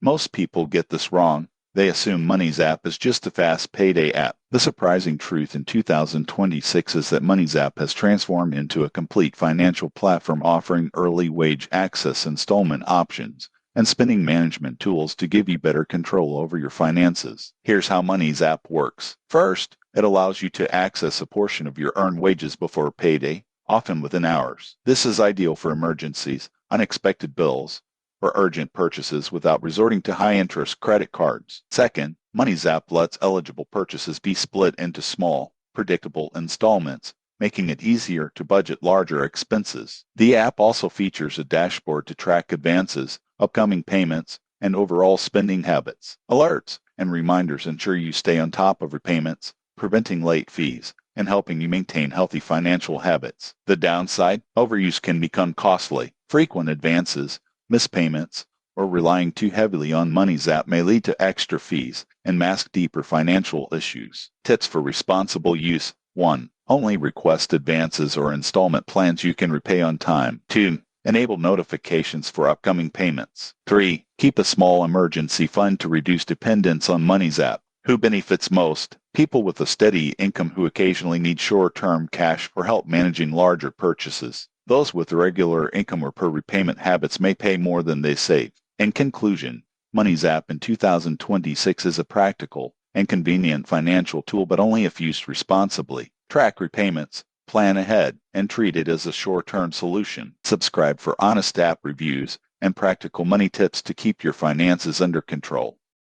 Most people get this wrong. They assume MoneyZap is just a fast payday app. The surprising truth in 2026 is that MoneyZap has transformed into a complete financial platform offering early wage access, installment options, and spending management tools to give you better control over your finances. Here's how MoneyZap works. First, it allows you to access a portion of your earned wages before payday, often within hours. This is ideal for emergencies, unexpected bills, or urgent purchases without resorting to high-interest credit cards. Second, MoneyZap lets eligible purchases be split into small, predictable installments, making it easier to budget larger expenses. The app also features a dashboard to track advances, upcoming payments, and overall spending habits. Alerts and reminders ensure you stay on top of repayments, preventing late fees, and helping you maintain healthy financial habits. The downside, overuse can become costly. Frequent advances, missed payments, or relying too heavily on MoneyZap may lead to extra fees and mask deeper financial issues. Tips for responsible use. 1. Only request advances or installment plans you can repay on time. 2. Enable notifications for upcoming payments. 3. Keep a small emergency fund to reduce dependence on MoneyZap. Who benefits most? People with a steady income who occasionally need short-term cash for help managing larger purchases. Those with regular income or per repayment habits may pay more than they save. In conclusion, MoneyZap in 2026 is a practical and convenient financial tool, but only if used responsibly. Track repayments, plan ahead, and treat it as a short-term solution. Subscribe for honest app reviews and practical money tips to keep your finances under control.